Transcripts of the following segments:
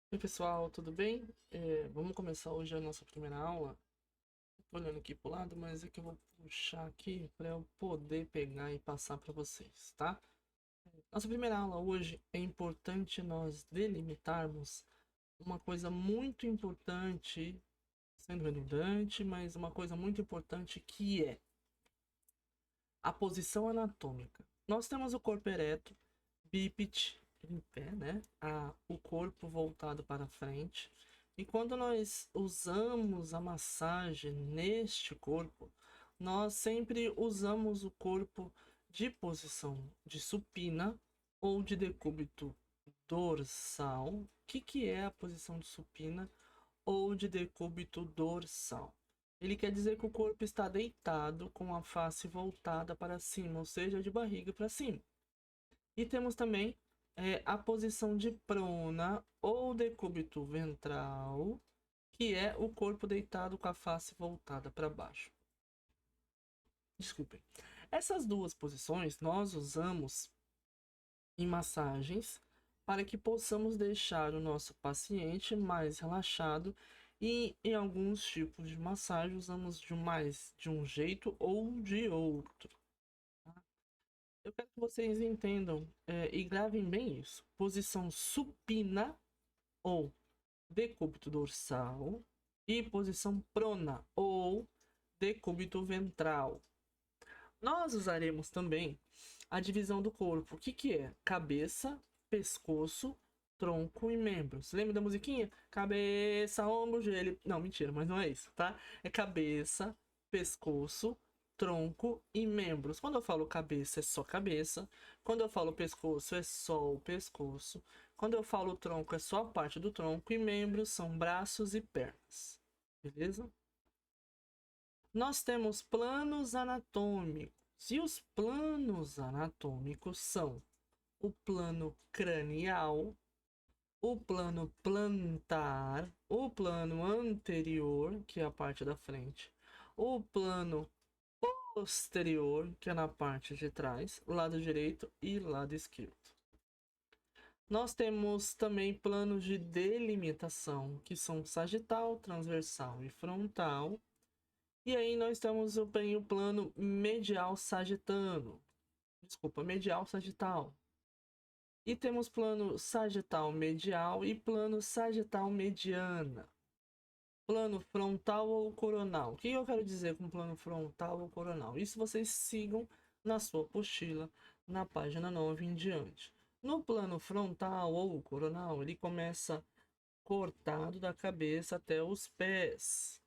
Oi pessoal, tudo bem? Vamos começar hoje a nossa primeira aula. Tô olhando aqui pro lado, mas é que eu vou puxar aqui para eu poder pegar e passar para vocês, tá? Nossa primeira aula hoje é importante nós delimitarmos uma coisa muito importante, sendo redundante, mas uma coisa muito importante que é a posição anatômica. Nós temos o corpo ereto, bípede, em pé, né? O corpo voltado para frente. E quando nós usamos a massagem neste corpo, nós sempre usamos o corpo de posição de supina ou de decúbito dorsal. O que é a posição de supina ou de decúbito dorsal? Ele quer dizer que o corpo está deitado com a face voltada para cima, ou seja, de barriga para cima. E temos também a posição de prona ou decúbito ventral, que é o corpo deitado com a face voltada para baixo. Desculpem. Essas duas posições nós usamos em massagens para que possamos deixar o nosso paciente mais relaxado e em alguns tipos de massagem usamos de um jeito ou de outro. Eu quero que vocês entendam e gravem bem isso. Posição supina ou decúbito dorsal e posição prona ou decúbito ventral. Nós usaremos também a divisão do corpo. O que é? Cabeça, pescoço, tronco e membros. Lembra da musiquinha? Cabeça, ombro, joelho. Não, mentira, mas não é isso, tá? É cabeça, pescoço, tronco e membros. Quando eu falo cabeça, é só cabeça. Quando eu falo pescoço, é só o pescoço. Quando eu falo tronco, é só a parte do tronco. E membros são braços e pernas. Beleza? Nós temos planos anatômicos. E os planos anatômicos são o plano cranial, o plano plantar, o plano anterior, que é a parte da frente, o plano posterior, que é na parte de trás, lado direito e lado esquerdo. Nós temos também planos de delimitação, que são sagital, transversal e frontal. E aí nós temos também o plano medial sagitano. Desculpa, medial sagital. E temos plano sagital medial e plano sagital mediana. Plano frontal ou coronal. O que eu quero dizer com plano frontal ou coronal? Isso vocês sigam na sua apostila, na página 9 em diante. No plano frontal ou coronal, ele começa cortado da cabeça até os pés.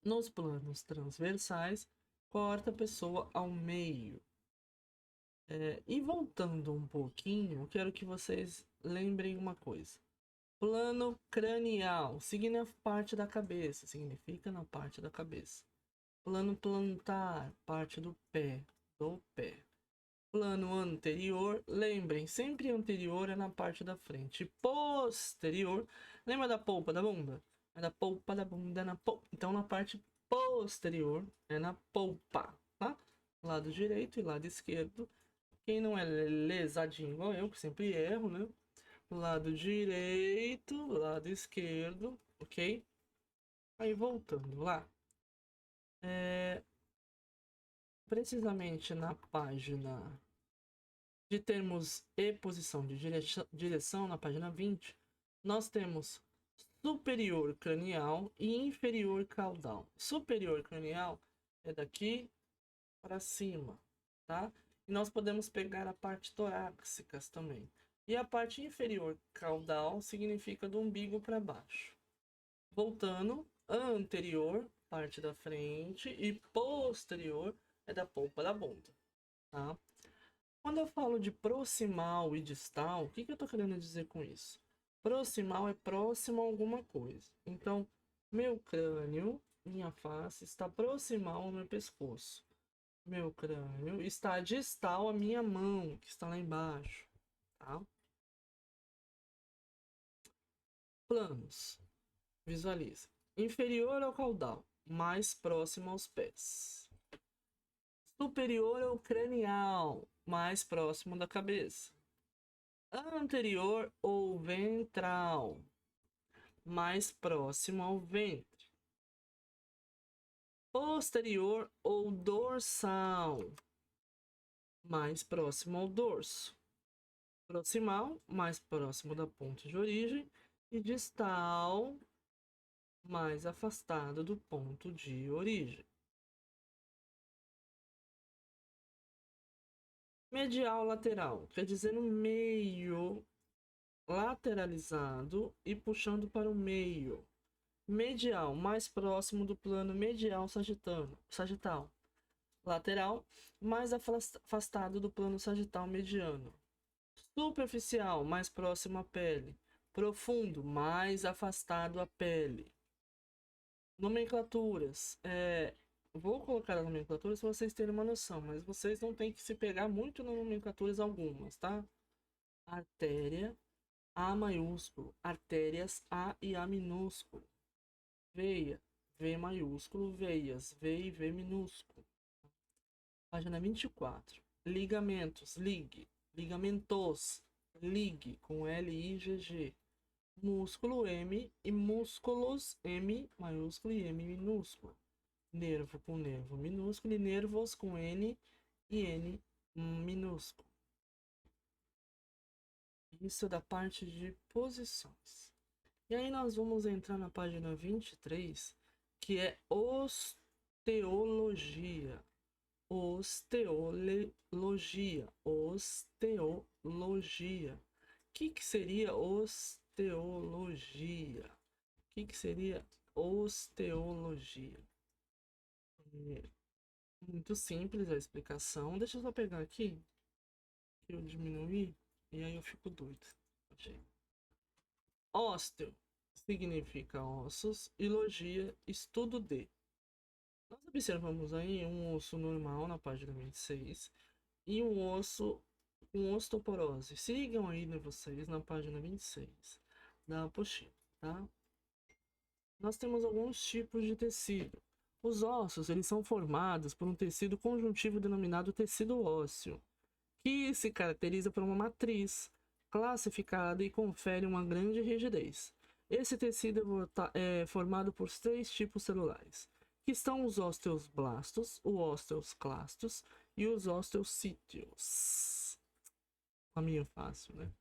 Nos planos transversais, corta a pessoa ao meio. E voltando um pouquinho, quero que vocês lembrem uma coisa. Plano cranial significa na parte da cabeça. Plano plantar, parte do pé, Plano anterior, lembrem, sempre anterior é na parte da frente. Posterior, lembra da polpa da bunda? É da polpa da bunda na polpa. Então na parte posterior é na polpa, tá? Lado direito e lado esquerdo. Quem não é lesadinho igual eu, que sempre erro, né? Lado direito, lado esquerdo, ok? Aí voltando lá. Precisamente na página de termos e posição de direção, na página 20, nós temos superior cranial e inferior caudal. Superior cranial é daqui para cima, tá? E nós podemos pegar a parte torácica também. E a parte inferior caudal significa do umbigo para baixo. Voltando, anterior, parte da frente, e posterior é da polpa da bunda, tá? Quando eu falo de proximal e distal, o que eu estou querendo dizer com isso? Proximal é próximo a alguma coisa. Então, meu crânio, minha face, está proximal ao meu pescoço. Meu crânio está distal à minha mão, que está lá embaixo. Tá? Planos. Visualize. Inferior ao caudal, mais próximo aos pés. Superior ao cranial, mais próximo da cabeça. Anterior ou ventral, mais próximo ao ventre. Posterior ou dorsal, mais próximo ao dorso. Proximal, mais próximo da ponta de origem. E distal, mais afastado do ponto de origem. Medial lateral, quer dizer no meio, lateralizado e puxando para o meio. Medial, mais próximo do plano medial sagital. Lateral, mais afastado do plano sagital mediano. Superficial, mais próximo à pele. Profundo, mais afastado à pele. Nomenclaturas. Vou colocar as nomenclaturas para vocês terem uma noção, mas vocês não têm que se pegar muito nas nomenclaturas algumas, tá? Artéria, A maiúsculo. Artérias, A e A minúsculo. Veia, V maiúsculo. Veias, V e V minúsculo. Página 24. Ligamentos, ligue. Ligamentos, ligue, com L-I-G-G. Músculo, M, e músculos, M maiúsculo e M minúsculo. Nervo com nervo minúsculo e nervos com N e N minúsculo. Isso é da parte de posições. E aí nós vamos entrar na página 23, que é osteologia. Osteologia. Osteologia. O que seria osteologia? O que seria osteologia? Muito simples a explicação. Deixa eu só pegar aqui, que eu diminuí, e aí eu fico doido. Achei. Ósteo significa ossos e logia, estudo de. Nós observamos aí um osso normal na página 26 e um osso com osteoporose. Sigam aí vocês na página 26 da apostila, tá? Nós temos alguns tipos de tecido. Os ossos, eles são formados por um tecido conjuntivo denominado tecido ósseo, que se caracteriza por uma matriz classificada e confere uma grande rigidez. Esse tecido é formado por 3 tipos celulares, que são os osteoblastos, os osteoclastos e os osteossítios. Caminho fácil, né?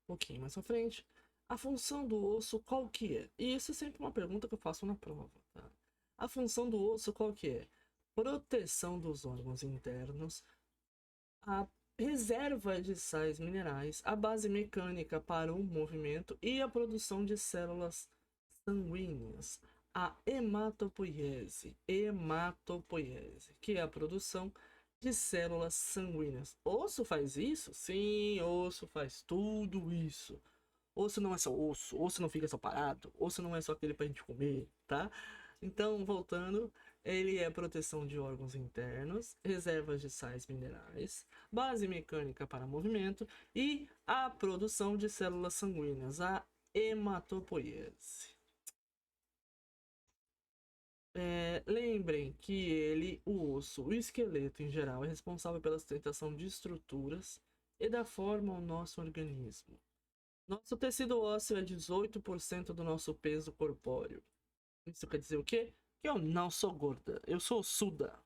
Um pouquinho mais à frente. A função do osso qual que é? E isso é sempre uma pergunta que eu faço na prova, tá? A função do osso qual que é? Proteção dos órgãos internos, a reserva de sais minerais, a base mecânica para o movimento e a produção de células sanguíneas, a hematopoiese, que é a produção de células sanguíneas. Osso faz isso? Sim, osso faz tudo isso. Osso não é só osso, osso não fica só parado, osso não é só aquele pra gente comer, tá? Então, voltando, ele é proteção de órgãos internos, reservas de sais minerais, base mecânica para movimento e a produção de células sanguíneas, a hematopoiese. Lembrem que ele, o osso, o esqueleto em geral, é responsável pela sustentação de estruturas e da forma ao nosso organismo. Nosso tecido ósseo é 18% do nosso peso corpóreo. Isso quer dizer o quê? Que eu não sou gorda, eu sou ossuda.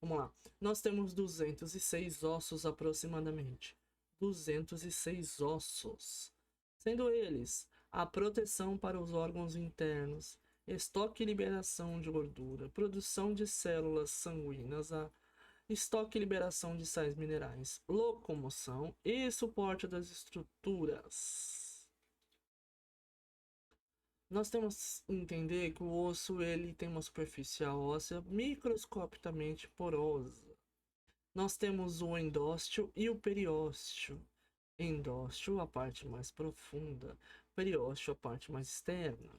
Vamos lá. Nós temos 206 ossos aproximadamente. 206 ossos. Sendo eles a proteção para os órgãos internos, estoque e liberação de gordura, produção de células sanguíneas, a estoque e liberação de sais minerais, locomoção e suporte das estruturas. Nós temos que entender que o osso ele tem uma superfície óssea microscopicamente porosa. Nós temos o endósteo e o periósteo. Endósteo, a parte mais profunda, periósteo, a parte mais externa.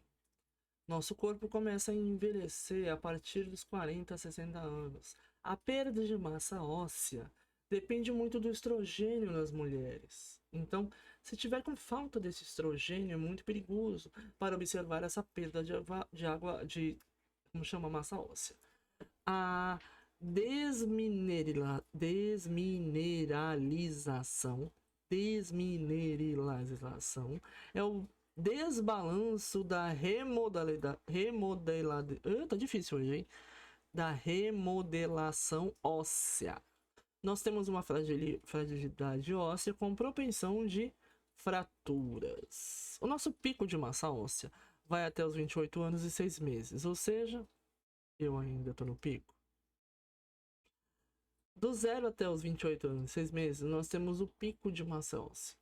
Nosso corpo começa a envelhecer a partir dos 40 a 60 anos. A perda de massa óssea depende muito do estrogênio nas mulheres. Então, se tiver com falta desse estrogênio, é muito perigoso para observar essa perda de água, como chama, massa óssea. A Desmineralização é o desbalanço da tá difícil hoje, hein? Da remodelação óssea. Nós temos uma fragilidade óssea com propensão de fraturas. O nosso pico de massa óssea vai até os 28 anos e 6 meses, ou seja, eu ainda estou no pico. Do 0 até os 28 anos e 6 meses, nós temos o pico de massa óssea.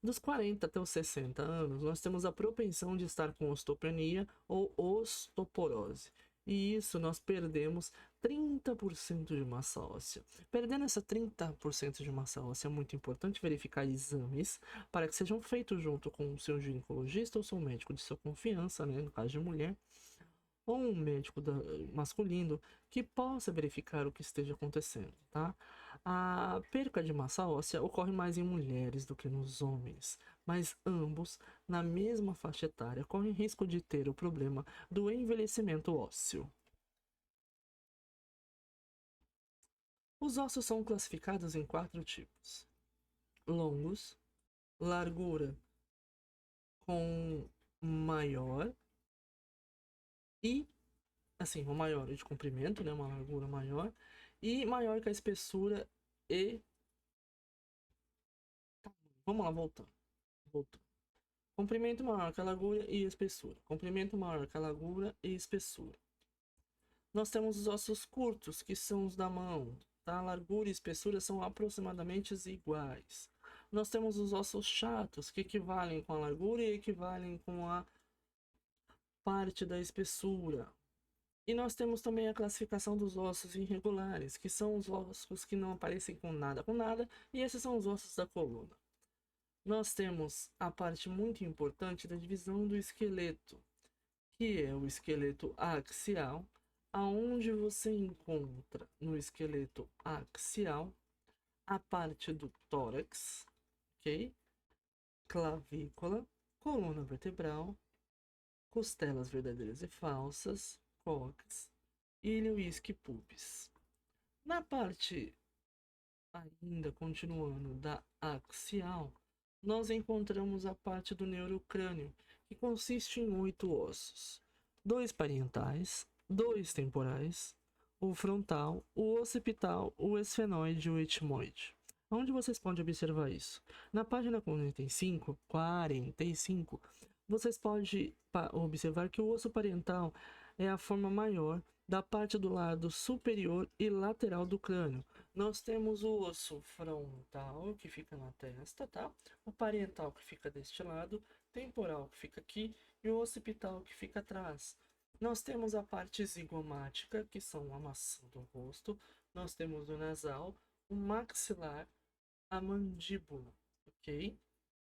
Dos 40 até os 60 anos, nós temos a propensão de estar com osteopenia ou osteoporose. E isso nós perdemos 30% de massa óssea. Perdendo essa 30% de massa óssea, é muito importante verificar exames para que sejam feitos junto com o seu ginecologista ou seu médico de sua confiança, né, no caso de mulher, ou um médico masculino que possa verificar o que esteja acontecendo, tá? A perca de massa óssea ocorre mais em mulheres do que nos homens, mas ambos, na mesma faixa etária, correm risco de ter o problema do envelhecimento ósseo. Os ossos são classificados em 4 tipos: longos, largura com maior e assim, uma maior de comprimento, né, uma largura maior, e maior que a espessura e... Vamos lá, voltando. Comprimento maior que a largura e espessura. Comprimento maior que a largura e espessura. Nós temos os ossos curtos, que são os da mão. Tá? A largura e espessura são aproximadamente iguais. Nós temos os ossos chatos, que equivalem com a largura e equivalem com a parte da espessura. E nós temos também a classificação dos ossos irregulares, que são os ossos que não aparecem com nada, e esses são os ossos da coluna. Nós temos a parte muito importante da divisão do esqueleto, que é o esqueleto axial, aonde você encontra no esqueleto axial a parte do tórax, ok? Clavícula, coluna vertebral, costelas verdadeiras e falsas, cóccix, ilho, isque, pubis. Na parte, ainda continuando, da axial, nós encontramos a parte do neurocrânio, que consiste em 8 ossos: 2 parietais, 2 temporais, o frontal, o occipital, o esfenoide e o etmoide. Onde vocês podem observar isso? Na página 45, vocês podem observar que o osso parietal é a forma maior da parte do lado superior e lateral do crânio. Nós temos o osso frontal, que fica na testa, tá? O parietal, que fica deste lado, temporal, que fica aqui, e o occipital, que fica atrás. Nós temos a parte zigomática, que são a maçã do rosto. Nós temos o nasal, o maxilar, a mandíbula, ok?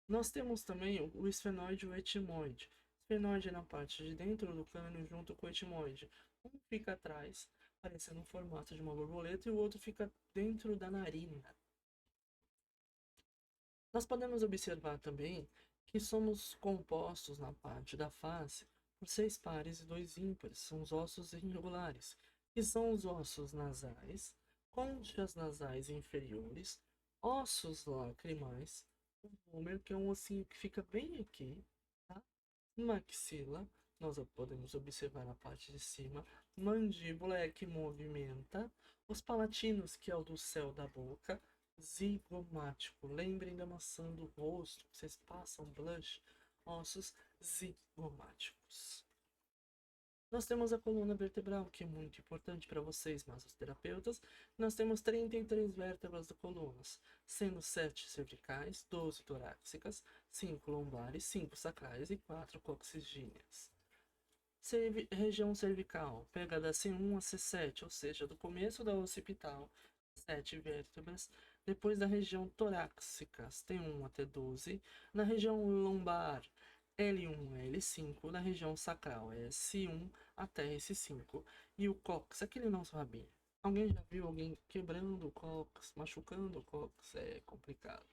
Nós temos também o esfenoide e o etmoide. O esfenoide é na parte de dentro do crânio junto com o etmoide. Um fica atrás, parecendo um formato de uma borboleta, e o outro fica dentro da narina. Nós podemos observar também que somos compostos na parte da face por 6 pares e 2 ímpares. São os ossos irregulares, que são os ossos nasais, conchas nasais inferiores, ossos lacrimais, o vômer, que é um ossinho que fica bem aqui, tá? Maxila, nós podemos observar na parte de cima. Mandíbula é que movimenta. Os palatinos, que é o do céu da boca. Zigomático, lembrem da maçã do rosto, vocês passam blush. Ossos zigomáticos. Nós temos a coluna vertebral, que é muito importante para vocês, massoterapeutas. Nós temos 33 vértebras da coluna, sendo 7 cervicais, 12 torácicas, 5 lombares, 5 sacrais e 4 coxigíneas. Região cervical, pega da C1 a C7, ou seja, do começo da occipital, 7 vértebras. Depois da região torácica, T1 até 12. Na região lombar, L1 a L5, na região sacral é S1 até S5. E o cóccix, aquele nosso rabinho. Alguém já viu alguém quebrando o cóccix, machucando o cóccix? É complicado.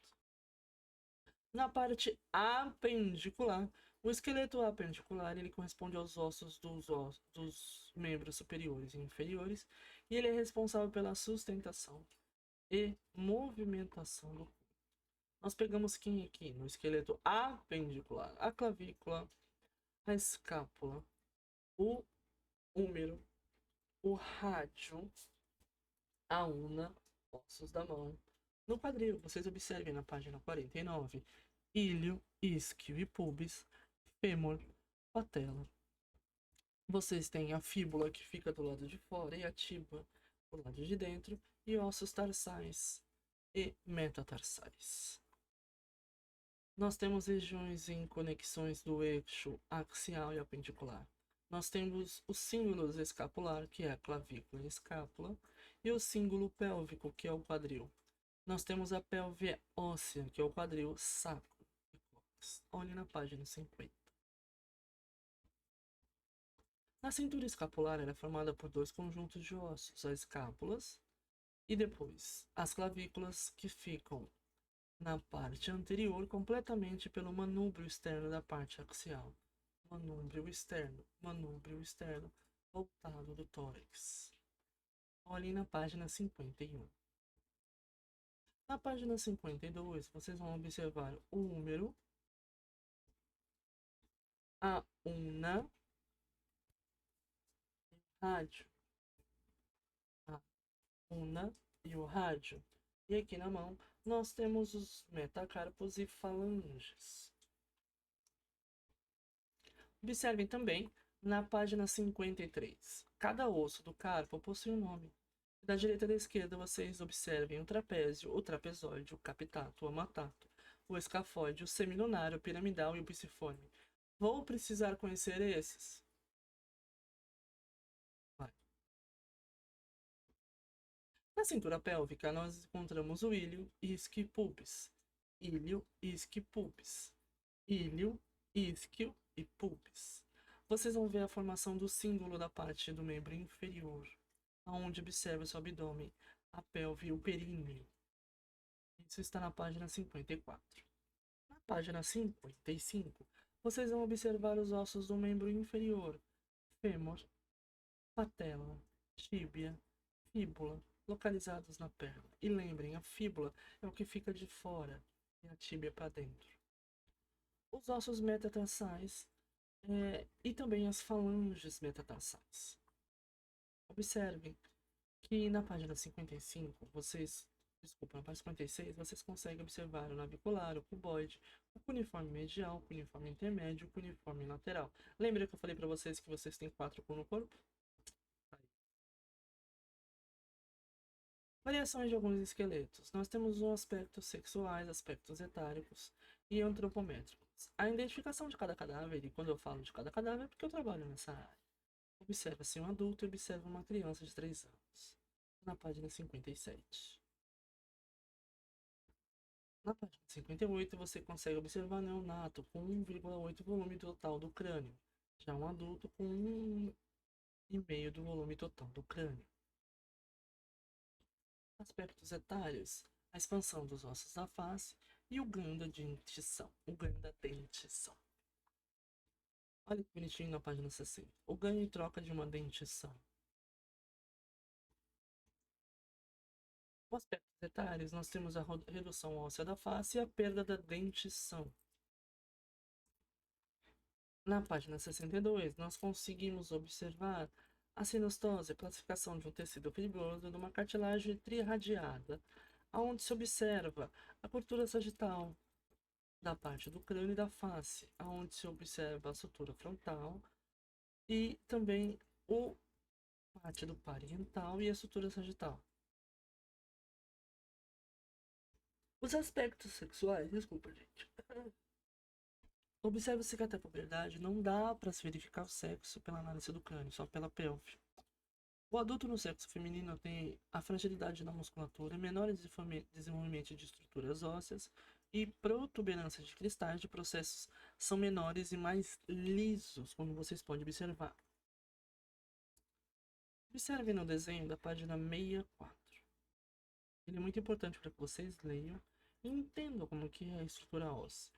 Na parte apendicular, o esqueleto apendicular ele corresponde aos ossos dos membros superiores e inferiores, e ele é responsável pela sustentação e movimentação do corpo. Nós pegamos quem aqui no esqueleto apendicular? A clavícula, a escápula, o húmero, o rádio, a una, ossos da mão. No quadril, vocês observem na página 49, ilho, isquio e pubis, fêmur, patela. Vocês têm a fíbula que fica do lado de fora e a tíbia do lado de dentro, e ossos tarsais e metatarsais. Nós temos regiões em conexões do eixo axial e apendicular. Nós temos os símbolos escapular, que é a clavícula e escápula, e o símbolo pélvico, que é o quadril. Nós temos a pelve óssea, que é o quadril, sacro e cóccix. Olhe na página 50. A cintura escapular era formada por dois conjuntos de ossos, as escápulas e depois as clavículas, que ficam na parte anterior completamente pelo manúbrio externo da parte axial. Manúbrio externo, voltado do tórax. Olhem na página 51. Na página 52, vocês vão observar o húmero, a una, rádio, a una e o rádio. E aqui na mão nós temos os metacarpos e falanges. Observem também na página 53. Cada osso do carpo possui um nome. Da direita à esquerda vocês observem o trapézio, o trapezoide, o capitato, o amatato, o escafoide, o semilunar, o piramidal e o pisiforme. Vou precisar conhecer esses? Vai. Na cintura pélvica, nós encontramos o ilho, isquio e pubis. Ilho, isquio e pubis. Ilho, isquio e pubis. Vocês vão ver a formação do símbolo da parte do membro inferior, onde observa seu abdômen, a pelve e o períneo. Isso está na página 54. Na página 55, vocês vão observar os ossos do membro inferior, fêmur, patela, tíbia, fíbula, localizados na perna. E lembrem, a fíbula é o que fica de fora e a tíbia para dentro. Os ossos metatarsais e também as falanges metatarsais. Observem que na página 55, na página 56, vocês conseguem observar o navicular, o cuboide, o cuneiforme medial, o cuneiforme intermédio e o cuneiforme lateral. Lembra que eu falei para vocês que vocês têm 4 no corpo? Variações de alguns esqueletos. Nós temos os aspectos sexuais, aspectos etáricos e antropométricos. A identificação de cada cadáver, e quando eu falo de cada cadáver é porque eu trabalho nessa área. Observa-se um adulto e observa uma criança de 3 anos. Na página 57. Na página 58, você consegue observar neonato com 1,8 volume total do crânio. Já um adulto com 1,5 do volume total do crânio. Aspectos etários, a expansão dos ossos da face e o ganho da dentição. Olha que bonitinho na página 60. O ganho e troca de uma dentição. Os aspectos etários, nós temos a redução óssea da face e a perda da dentição. Na página 62, nós conseguimos observar a sinostose, a classificação de um tecido fibroso de uma cartilagem trirradiada, onde se observa a curvatura sagital da parte do crânio e da face, onde se observa a sutura frontal e também a parte do parietal e a sutura sagital. Os aspectos sexuais, desculpa, gente. Observe-se que até a puberdade não dá para se verificar o sexo pela análise do crânio, só pela pelve. O adulto no sexo feminino tem a fragilidade da musculatura, menor desenvolvimento de estruturas ósseas e protuberância de cristais de processos são menores e mais lisos, como vocês podem observar. Observe no desenho da página 64. Ele é muito importante para que vocês leiam e entendam como que é a estrutura óssea.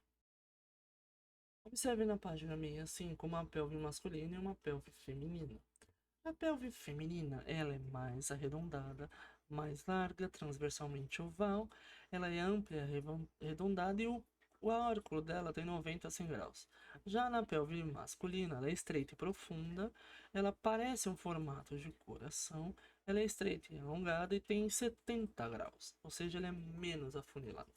Observe na página 65 uma pelve masculina e uma pelve feminina. A pelve feminina, ela é mais arredondada, mais larga, transversalmente oval, ela é ampla, arredondada e o órculo dela tem 90 a 100 graus. Já na pelve masculina, ela é estreita e profunda, ela parece um formato de coração, ela é estreita e alongada e tem 70 graus, ou seja, ela é menos afunilada.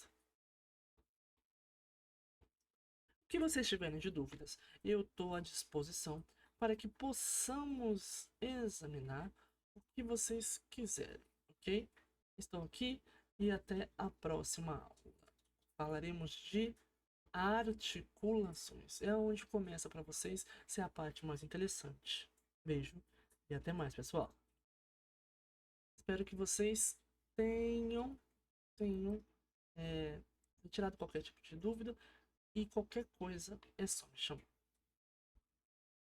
O que vocês tiverem de dúvidas, eu estou à disposição para que possamos examinar o que vocês quiserem, ok? Estou aqui e até a próxima aula. Falaremos de articulações. É onde começa para vocês ser a parte mais interessante. Beijo e até mais, pessoal. Espero que vocês tenham tirado qualquer tipo de dúvida e qualquer coisa é só me chamar.